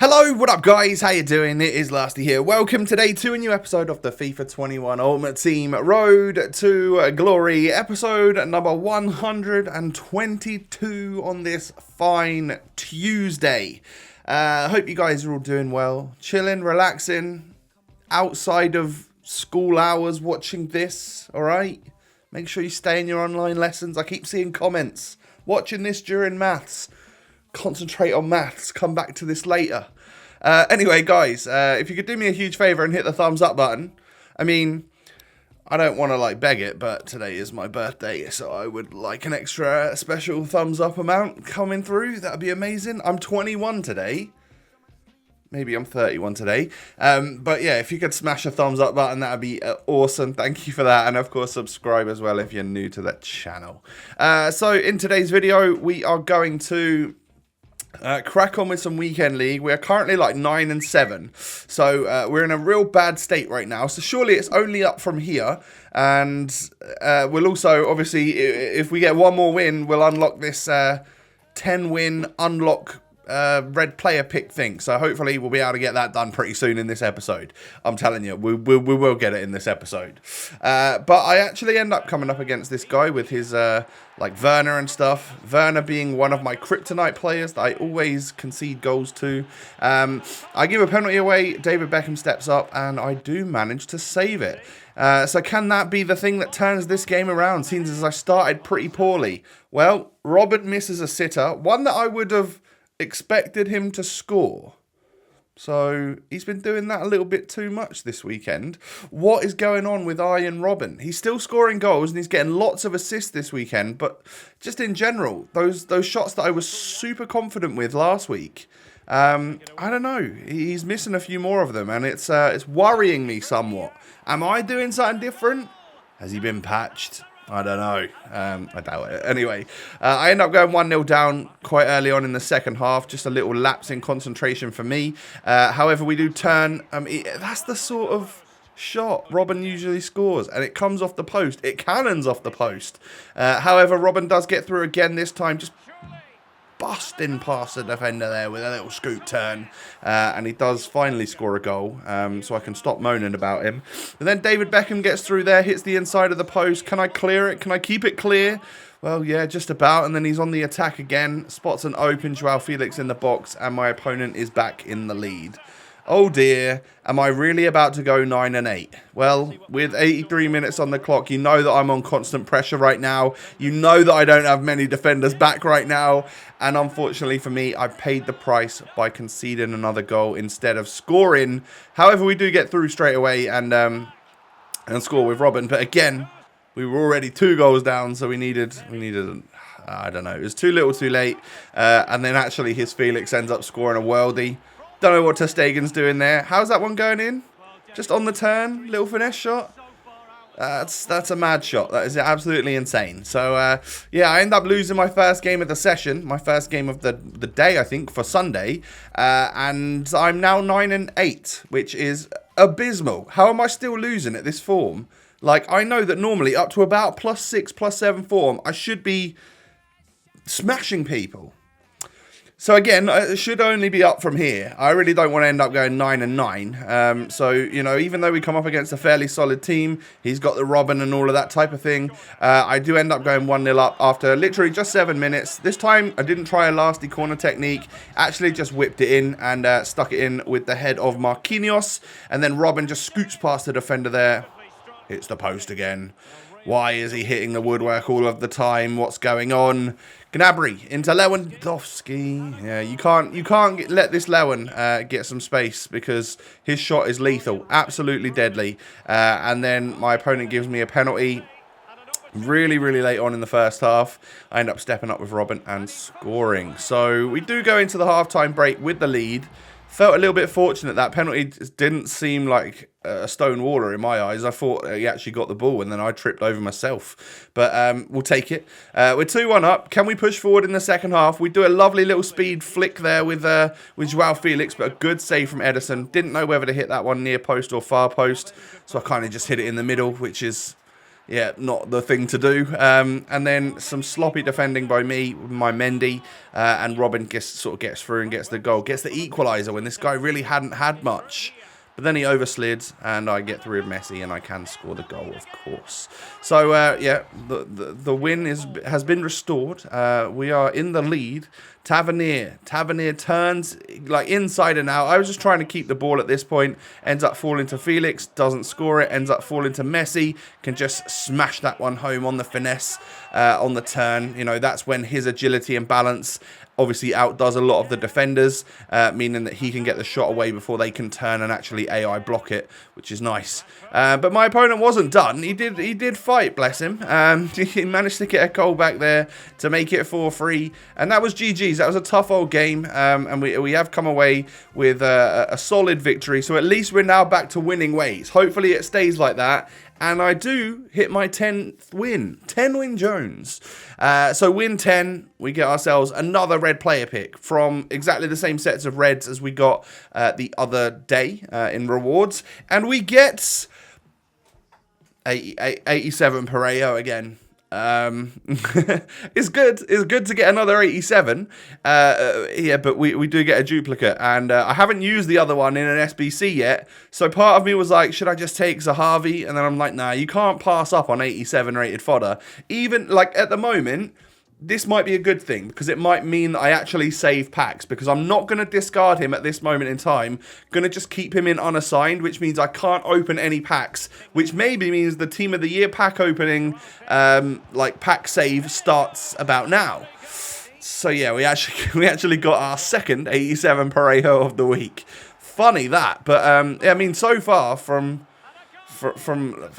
Hello, what up guys, how you doing? It is Lasty here. Welcome today to a new episode of the FIFA 21 Ultimate Team Road to Glory, episode number 122 on this fine Tuesday. Hope you guys are all doing well, chilling, relaxing, outside of school hours watching this, alright? Make sure you stay in your online lessons. I keep seeing comments, watching this during maths. Concentrate on maths, come back to this later. Anyway, guys, if you could do me a huge favour and hit the thumbs up button. I mean, I don't want to beg it, but today is my birthday, so I would like an extra special thumbs up amount coming through. That'd be amazing. I'm 21 today. Maybe I'm 31 today. But yeah, if you could smash a thumbs up button, that'd be awesome. Thank you for that. And of course, subscribe as well if you're new to the channel. So in today's video, we are going to crack on with some weekend league. We are currently 9 and 7, so we're in a real bad state right now. So surely it's only up from here, and we'll also obviously, if we get one more win, we'll unlock this 10-win unlock red player pick thing. So hopefully we'll be able to get that done pretty soon in this episode. I'm telling you, we will get it in this episode. But I actually end up coming up against this guy with his Werner and stuff. Werner being one of my kryptonite players that I always concede goals to. I give a penalty away, David Beckham steps up, and I do manage to save it. So can that be the thing that turns this game around, seeing as I started pretty poorly? Well, Robert misses a sitter, one that I would have expected him to score. So he's been doing that a little bit too much this weekend. What is going on with Arjen Robben? He's still scoring goals and he's getting lots of assists this weekend, but just in general, those shots that I was super confident with last week, I don't know. He's missing a few more of them, and it's worrying me somewhat. Am I doing something different? Has he been patched? I don't know. I doubt it. Anyway, I end up going 1-0 down quite early on in the second half. Just a little lapse in concentration for me. However, we do turn. That's the sort of shot Robben usually scores, and it comes off the post. It cannons off the post. However, Robben does get through again this time, just busting past the defender there with a little scoot turn, and he does finally score a goal, so I can stop moaning about him. And then David Beckham gets through there, hits the inside of the post. Can I clear it? Can I keep it clear? Well, yeah, just about. And then he's on the attack again, spots an open Joao Felix in the box, and my opponent is back in the lead. Oh dear, am I really about to go 9 and 8? Well, with 83 minutes on the clock, you know that I'm on constant pressure right now. You know that I don't have many defenders back right now. And unfortunately for me, I paid the price by conceding another goal instead of scoring. However, we do get through straight away and score with Robben. But again, we were already 2 goals down, so we needed I don't know, it was too little too late. And then actually his Felix ends up scoring a worldie. Don't know what ter Stegen's doing there. How's that one going in? Just on the turn, little finesse shot. That's a mad shot. That is absolutely insane. So yeah, I end up losing my first game of the session, my first game of the day, I think, for Sunday, and I'm now 9 and 8, which is abysmal. How am I still losing at this form? I know that normally up to about +6, +7 form, I should be smashing people. So again, it should only be up from here. I really don't want to end up going 9 and 9. So, you know, even though we come up against a fairly solid team, he's got the Robben and all of that type of thing, I do end up going 1-0 up after literally just 7 minutes. This time, I didn't try a lasty corner technique. Actually just whipped it in and stuck it in with the head of Marquinhos. And then Robben just scoots past the defender there. Hits the post again. Why is he hitting the woodwork all of the time? What's going on? Gnabry into Lewandowski. Yeah, you can't let this Lewan get some space because his shot is lethal, absolutely deadly. And then my opponent gives me a penalty really late on in the first half. I end up stepping up with Robben and scoring. So we do go into the halftime break with the lead. Felt a little bit fortunate. That penalty didn't seem like a stone waller in my eyes. I thought he actually got the ball and then I tripped over myself. But we'll take it. We're 2-1 up. Can we push forward in the second half? We do a lovely little speed flick there with Joao Felix, but a good save from Ederson. Didn't know whether to hit that one near post or far post. So I kind of just hit it in the middle, which is yeah, not the thing to do. And then some sloppy defending by me, my Mendy, and Robin sort of gets through and gets the goal, gets the equaliser when this guy really hadn't had much. But then he overslid, and I get through with Messi, and I can score the goal, of course. So, yeah, the win has been restored. We are in the lead. Tavernier turns, like, inside and out. I was just trying to keep the ball at this point. Ends up falling to Felix, doesn't score it. Ends up falling to Messi, can just smash that one home on the finesse, on the turn. You know, that's when his agility and balance obviously outdoes a lot of the defenders, meaning that he can get the shot away before they can turn and actually AI block it, which is nice. But my opponent wasn't done. He did fight, bless him. He managed to get a goal back there to make it 4-3, and that was GG's. That was a tough old game, and we have come away with a solid victory. So at least we're now back to winning ways. Hopefully it stays like that. And I do hit my 10th win. 10-win Jones. So win 10, we get ourselves another red player pick from exactly the same sets of reds as we got the other day in rewards. And we get 87 Pareo again. It's good. It's good to get another 87. Yeah, but we do get a duplicate, and I haven't used the other one in an SBC yet. So part of me was like, should I just take Zahavi? And then I'm like, nah, you can't pass up on 87 rated fodder. Even like at the moment, this might be a good thing because it might mean that I actually save packs, because I'm not going to discard him at this moment in time. Going to just keep him in unassigned, which means I can't open any packs, which maybe means the Team of the Year pack opening, like pack save, starts about now. So yeah, we actually got our second 87 Parejo of the week. Funny that, but I mean, so far from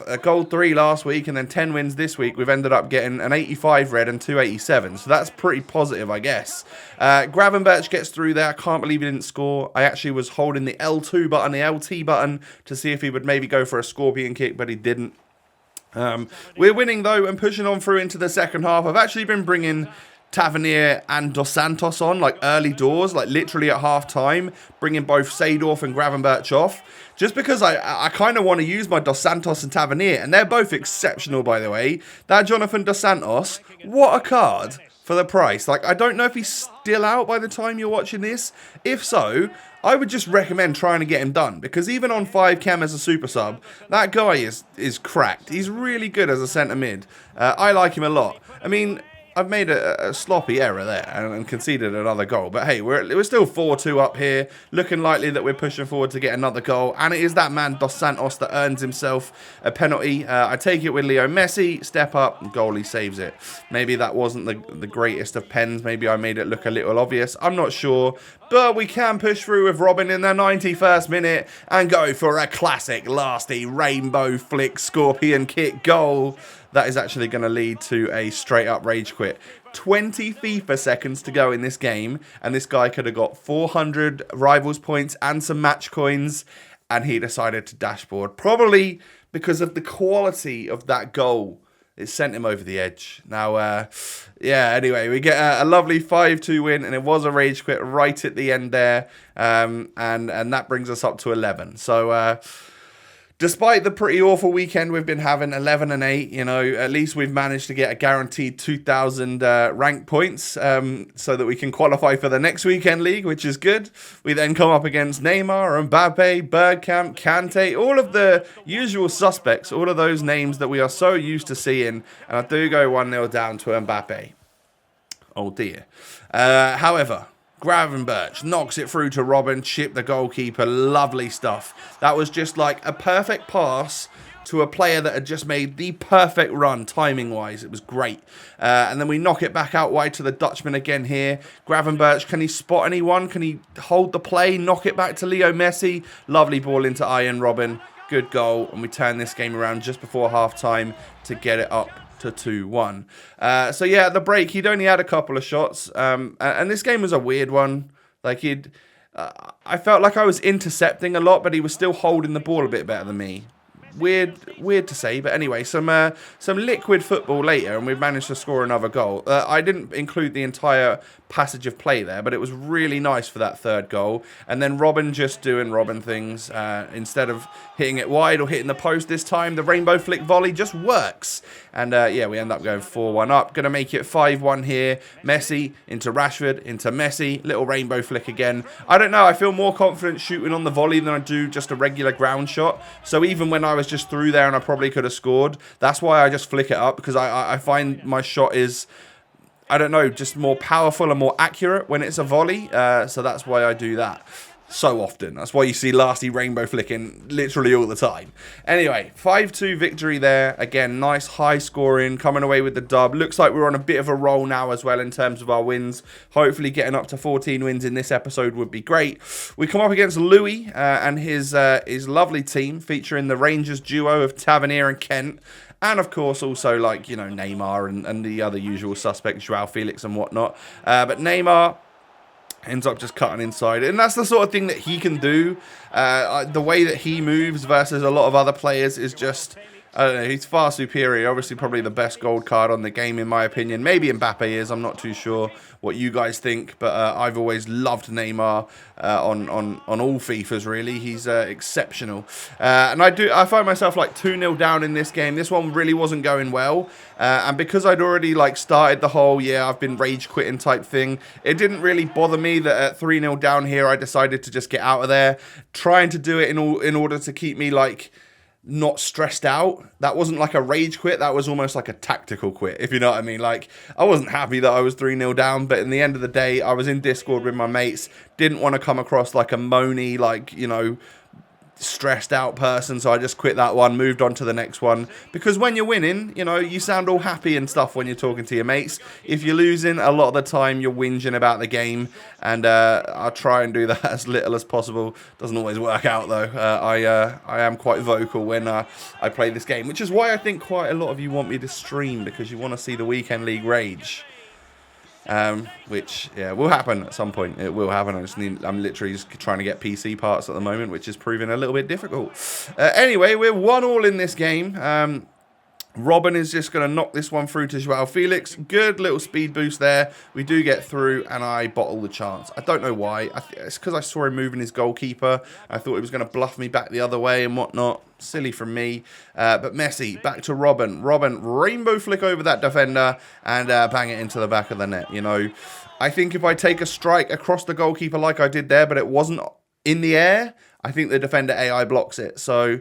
a gold 3 last week and then 10 wins this week, we've ended up getting an 85 red and 2 87. So that's pretty positive, I guess. Gravenberch gets through there. I can't believe he didn't score. I actually was holding the L2 button, the LT button, to see if he would maybe go for a scorpion kick, but he didn't. We're winning, though, and pushing on through into the second half. I've actually been bringing Tavernier and Dos Santos on, like early doors, like literally at half time, bringing both Seedorf and Gravenberch off, just because I kind of want to use my Dos Santos and Tavernier, and they're both exceptional, by the way. That Jonathan Dos Santos, what a card for the price. Like, I don't know if he's still out by the time you're watching this. If so, I would just recommend trying to get him done, because even on 5 chem as a super sub, that guy is cracked. He's really good as a centre mid. I like him a lot. I mean, I've made a sloppy error there and conceded another goal. But hey, we're still 4-2 up here. Looking likely that we're pushing forward to get another goal. And it is that man, Dos Santos, that earns himself a penalty. I take it with Leo Messi. Step up. Goalie saves it. Maybe that wasn't the greatest of pens. Maybe I made it look a little obvious. I'm not sure. But we can push through with Robin in the 91st minute and go for a classic lasty rainbow flick scorpion kick goal. That is actually going to lead to a straight-up rage quit. 20 FIFA seconds to go in this game, and this guy could have got 400 rivals points and some match coins, and he decided to dashboard. Probably because of the quality of that goal. It sent him over the edge. Now, yeah, anyway, we get a lovely 5-2 win, and it was a rage quit right at the end there, and that brings us up to 11. So, despite the pretty awful weekend we've been having, 11 and 8, you know, at least we've managed to get a guaranteed 2,000 rank points, so that we can qualify for the next weekend league, which is good. We then come up against Neymar, Mbappe, Bergkamp, Kante, all of the usual suspects, all of those names that we are so used to seeing, and I do go 1-0 down to Mbappe. Oh dear. However, Gravenberch knocks it through to Robin, chip the goalkeeper. Lovely stuff. That was just like a perfect pass to a player that had just made the perfect run, timing-wise. It was great. And then we knock it back out wide to the Dutchman again here. Gravenberch, can he spot anyone? Can he hold the play? Knock it back to Leo Messi. Lovely ball into Iron Robin. Good goal. And we turn this game around just before half-time to get it up to 2-1. So yeah, at the break, he'd only had a couple of shots, and this game was a weird one. Like I felt like I was intercepting a lot, but he was still holding the ball a bit better than me. weird to say, but anyway, some liquid football later, and we've managed to score another goal. I didn't include the entire passage of play there, but it was really nice for that third goal. And then Robin just doing Robin things. Instead of hitting it wide or hitting the post this time, the rainbow flick volley just works. And yeah, we end up going 4-1 up. Going to make it 5-1 here. Messi into Rashford, into Messi. Little rainbow flick again. I don't know, I feel more confident shooting on the volley than I do just a regular ground shot. So even when I was just through there and I probably could have scored, that's why I just flick it up, because I find my shot is, I don't know, just more powerful and more accurate when it's a volley. So that's why I do that so often. That's why you see Lasty rainbow flicking literally all the time. Anyway, 5-2 victory there. Again, nice high scoring, coming away with the dub. Looks like we're on a bit of a roll now as well in terms of our wins. Hopefully getting up to 14 wins in this episode would be great. We come up against Louis and his lovely team, featuring the Rangers duo of Tavernier and Kent. And, of course, also, like, you know, Neymar and the other usual suspects, Joao Felix and whatnot. But Neymar ends up just cutting inside. And that's the sort of thing that he can do. The way that he moves versus a lot of other players is just, I don't know, he's far superior. Obviously, probably the best gold card on the game, in my opinion. Maybe Mbappe is. I'm not too sure what you guys think. But I've always loved Neymar on all FIFAs, really. He's exceptional. And I find myself like 2-0 down in this game. This one really wasn't going well. And because I'd already like started the whole, I've been rage quitting type thing, it didn't really bother me that at 3-0 down here, I decided to just get out of there. Trying to do it in order to keep me like not stressed out. That wasn't like a rage quit, that was almost like a tactical quit, if you know what I mean. Like, I wasn't happy that I was 3-0 down, but in the end of the day, I was in Discord with my mates, didn't want to come across like a moany, like, you know, stressed out person, so I just quit that one, moved on to the next one, because when you're winning, you know, you sound all happy and stuff when you're talking to your mates. If you're losing, a lot of the time you're whinging about the game, and I'll try and do that as little as possible. Doesn't always work out though. I am quite vocal when I play this game, which is why I think quite a lot of you want me to stream, because you want to see the weekend league rage. Which, will happen at some point. It will happen. I'm literally just trying to get PC parts at the moment, which is proving a little bit difficult. Anyway, we're 1-1 in this game. Robin is just going to knock this one through to Joao Felix. Good little speed boost there. We do get through, and I bottle the chance. I don't know why. It's because I saw him moving his goalkeeper. I thought he was going to bluff me back the other way and whatnot. Silly from me. But Messi, back to Robin. Robin, rainbow flick over that defender and bang it into the back of the net. You know, I think if I take a strike across the goalkeeper like I did there, but it wasn't in the air, I think the defender AI blocks it. So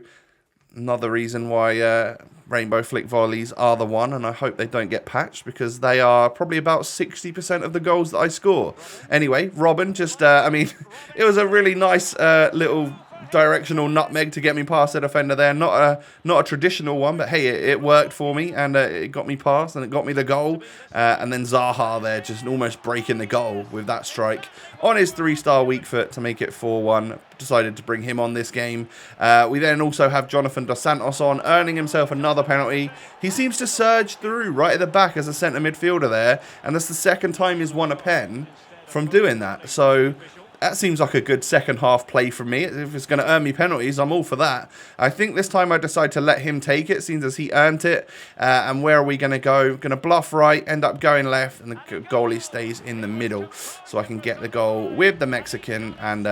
another reason why rainbow flick volleys are the one, and I hope they don't get patched, because they are probably about 60% of the goals that I score. Anyway, Robin just, it was a really nice little directional nutmeg to get me past the defender there. Not a traditional one, but hey, it worked for me, and it got me past, and it got me the goal. And then Zaha there just almost breaking the goal with that strike on his 3-star weak foot to make it 4-1. Decided to bring him on this game. We then also have Jonathan Dos Santos on, earning himself another penalty. He seems to surge through right at the back as a centre midfielder there, and that's the second time he's won a pen from doing that. So that seems like a good second half play from me. If it's going to earn me penalties, I'm all for that. I think this time I decide to let him take it, seeing as he earned it. And where are we going to go? Going to bluff right, end up going left, and the goalie stays in the middle. So I can get the goal with the Mexican, and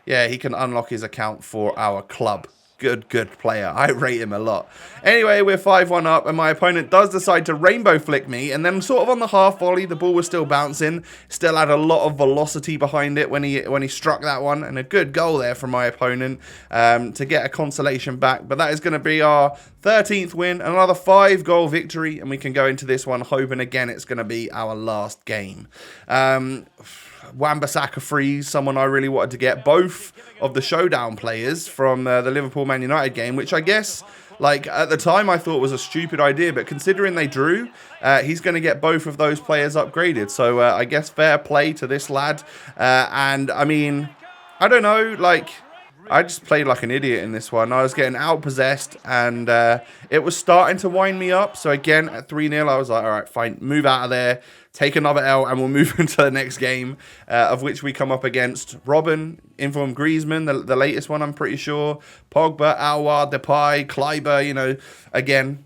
he can unlock his account for our club. Good player. I rate him a lot. Anyway, we're 5-1 up, and my opponent does decide to rainbow flick me, and then sort of on the half volley, the ball was still bouncing, still had a lot of velocity behind it when he struck that one, and a good goal there from my opponent to get a consolation back. But that is going to be our 13th win, another 5-goal victory, and we can go into this one hoping again it's going to be our last game. Wan-Bissaka frees, someone I really wanted to get. Both of the showdown players from the Liverpool-Man United game, which I guess, like, at the time I thought was a stupid idea, but considering they drew, he's going to get both of those players upgraded. So I guess fair play to this lad. And, I mean, I don't know, like, I just played like an idiot in this one. I was getting out-possessed, and it was starting to wind me up. So again, at 3-0, I was like, all right, fine, move out of there, take another L, and we'll move into the next game, of which we come up against Robben, Inform Griezmann, the latest one, I'm pretty sure, Pogba, Aouar, Depay, Kleiber, you know, again,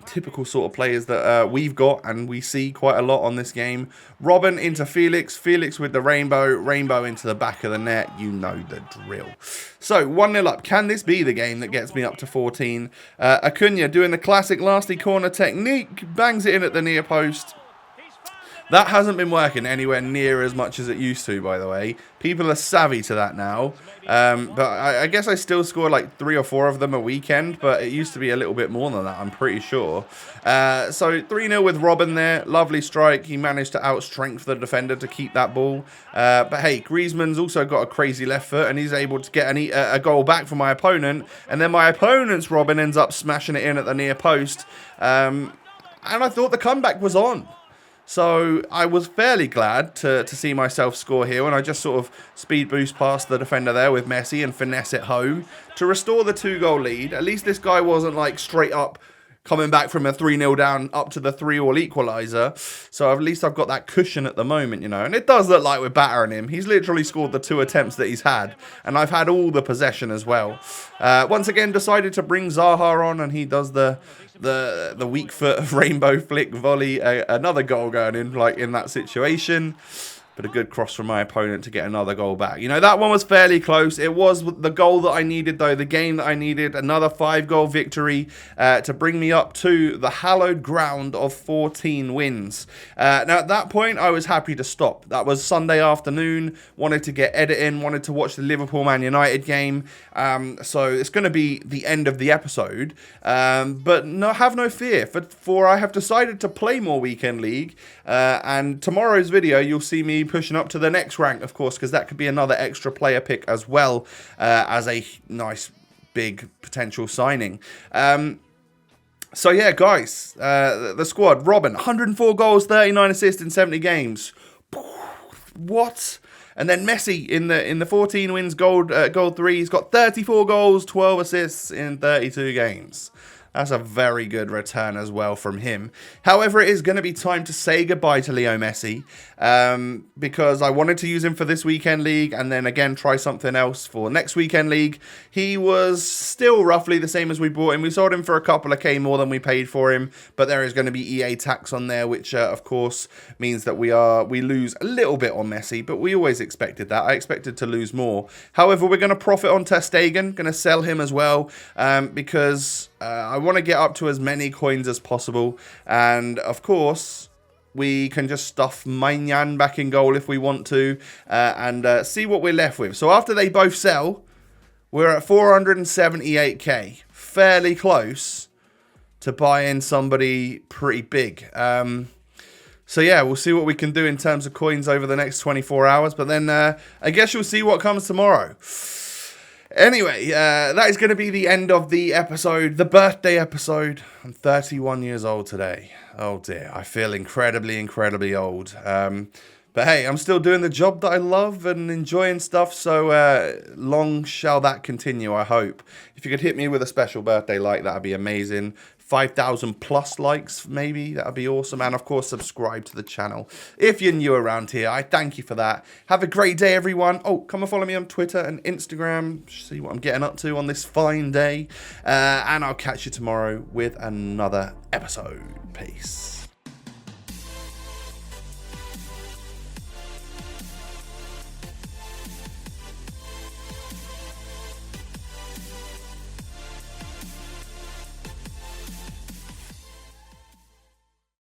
typical sort of players that we've got and we see quite a lot on this game. Robben into Felix, Felix with the rainbow into the back of the net. You know the drill. So 1-0 up. Can this be the game that gets me up to 14? Acuna doing the classic nasty corner technique, bangs it in at the near post. That hasn't been working anywhere near as much as it used to, by the way. People are savvy to that now. But I guess I still score like 3 or 4 of them a weekend, but it used to be a little bit more than that, I'm pretty sure. So 3-0 with Robben there. Lovely strike. He managed to outstrength the defender to keep that ball. But hey, Griezmann's also got a crazy left foot, and he's able to get a goal back from my opponent. And then my opponent's Robben ends up smashing it in at the near post. And I thought the comeback was on. So I was fairly glad to see myself score here when I just sort of speed boost past the defender there with Messi and finesse it home to restore the 2-goal lead. At least this guy wasn't like straight up coming back from a 3-0 down up to the 3-all equaliser. So at least I've got that cushion at the moment, you know. And it does look like we're battering him. He's literally scored the 2 attempts that he's had. And I've had all the possession as well. Once again, decided to bring Zaha on, and he does the weak foot rainbow flick volley. Another goal going in, like in that situation. But a good cross from my opponent to get another goal back. You know, that one was fairly close. It was the goal that I needed, though. The game that I needed. Another 5-goal victory to bring me up to the hallowed ground of 14 wins. Now, at that point, I was happy to stop. That was Sunday afternoon. Wanted to get editing. Wanted to watch the Liverpool-Man United game. So it's going to be the end of the episode. But no, have no fear. For I have decided to play more Weekend League. And tomorrow's video, you'll see me pushing up to the next rank, of course, because that could be another extra player pick as well as a nice big potential signing. So yeah, guys, the squad: Robben, 104 goals, 39 assists in 70 games. What? And then Messi in the 14 wins, gold 3. He's got 34 goals, 12 assists in 32 games. That's a very good return as well from him. However, it is going to be time to say goodbye to Leo Messi because I wanted to use him for this Weekend League and then again try something else for next Weekend League. He was still roughly the same as we bought him. We sold him for a couple of K more than we paid for him, but there is going to be EA tax on there, which of course means that we lose a little bit on Messi, but we always expected that. I expected to lose more. However, we're going to profit on Ter Stegen, going to sell him as well because I want to get up to as many coins as possible, and of course we can just stuff Maignan back in goal if we want to, and see what we're left with. So after they both sell, we're at 478k, fairly close to buying somebody pretty big. So yeah, we'll see what we can do in terms of coins over the next 24 hours, but then I guess you'll see what comes tomorrow. Anyway, that is going to be the end of the episode, the birthday episode. I'm 31 years old today. Oh dear, I feel incredibly, incredibly old. But hey, I'm still doing the job that I love and enjoying stuff, so long shall that continue, I hope. If you could hit me with a special birthday like, that'd be amazing. 5,000 plus likes, maybe. That would be awesome. And, of course, subscribe to the channel. If you're new around here, I thank you for that. Have a great day, everyone. Oh, come and follow me on Twitter and Instagram. See what I'm getting up to on this fine day. And I'll catch you tomorrow with another episode. Peace.